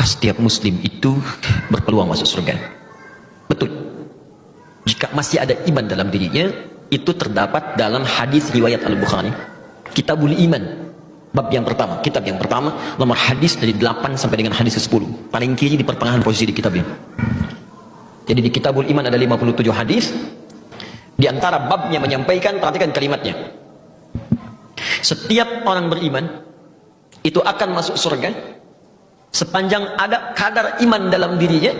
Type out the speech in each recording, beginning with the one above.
setiap muslim itu berpeluang masuk surga. Betul. Jika masih ada iman dalam dirinya, itu terdapat dalam hadis riwayat Al-Bukhari, Kitabul Iman, bab yang pertama, kitab yang pertama, nomor hadis dari 8 sampai dengan hadis ke-10. Paling kiri di pertengahan posisi di kitab ini. Jadi di Kitabul Iman ada 57 hadis. Di antara babnya menyampaikan, perhatikan kalimatnya. Setiap orang beriman itu akan masuk surga sepanjang ada kadar iman dalam dirinya,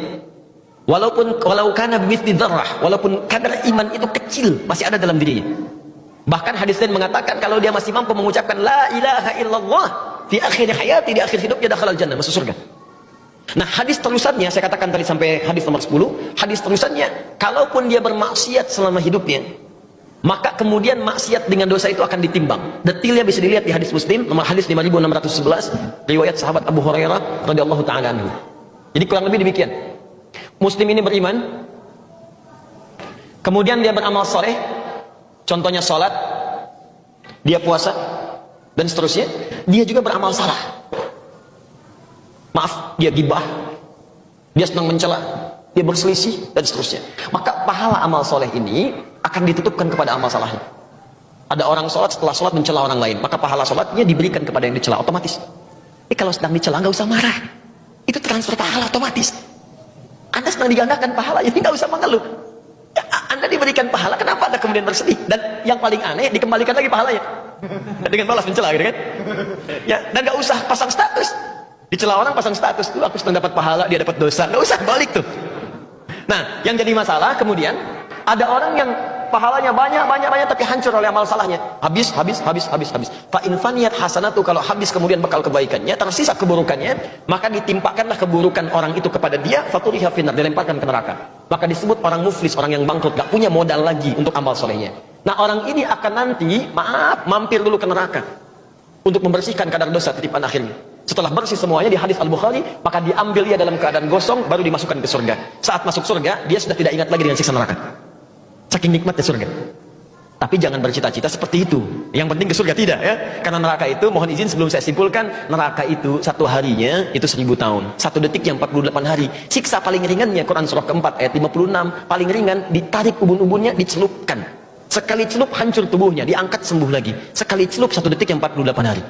walau kana bimithli dzarrah, walaupun kadar iman itu kecil masih ada dalam dirinya. Bahkan hadis lain mengatakan kalau dia masih mampu mengucapkan la ilaha illallah di akhir hayati, di akhir hidupnya, dakhalal jannah, masuk surga. Nah, hadis terusannya saya katakan tadi sampai hadis nomor 10, hadis terusannya kalaupun dia bermaksiat selama hidupnya, maka kemudian maksiat dengan dosa itu akan ditimbang. Detailnya bisa dilihat di hadis Muslim nomor hadis 5611 riwayat sahabat Abu Hurairah radhiyallahu taala anhu. Jadi kurang lebih demikian. Muslim ini beriman, kemudian dia beramal saleh, contohnya salat, dia puasa dan seterusnya. Dia juga beramal salah. Maaf, dia gibah, dia senang mencela, dia berselisih dan seterusnya. Maka pahala amal soleh ini akan ditutupkan kepada amal salahnya. Ada orang sholat, setelah sholat mencela orang lain, maka pahala sholatnya diberikan kepada yang dicela otomatis. Kalau sedang dicela nggak usah marah, itu transfer pahala otomatis. Anda sedang digandakan pahala, jadi nggak usah mengeluh. Ya, Anda diberikan pahala, kenapa Anda kemudian bersedih? Dan yang paling aneh, dikembalikan lagi pahalanya dengan balas mencela, gitu kan? Ya, dan nggak usah pasang status. Dicela orang pasang status, tuh aku sedang dapat pahala, dia dapat dosa, nggak usah balik tuh. Nah, yang jadi masalah kemudian ada orang yang pahalanya banyak tapi hancur oleh amal salahnya. Habis. Fa in faniyat hasanatu, kalau habis kemudian bekal kebaikannya, tersisa keburukannya, maka ditimpakanlah keburukan orang itu kepada dia, faturiha finnar, dilemparkan ke neraka. Maka disebut orang muflis, orang yang bangkrut, gak punya modal lagi untuk amal solehnya. Nah, orang ini akan nanti, mampir dulu ke neraka untuk membersihkan kadar dosa titipan akhirnya. Setelah bersih semuanya di hadis Al-Bukhari, maka diambil dia dalam keadaan gosong, baru dimasukkan ke surga. Saat masuk surga, dia sudah tidak ingat lagi dengan siksa neraka. Saking nikmatnya surga. Tapi jangan bercita-cita seperti itu. Yang penting ke surga tidak, ya. Karena neraka itu, mohon izin sebelum saya simpulkan, neraka itu satu harinya itu 1000 tahun. Satu detiknya 48 hari. Siksa paling ringannya, Quran surah keempat ayat 56, paling ringan, ditarik ubun-ubunnya, dicelupkan. Sekali celup hancur tubuhnya, diangkat sembuh lagi. Sekali celup 1 detik yang 48 hari.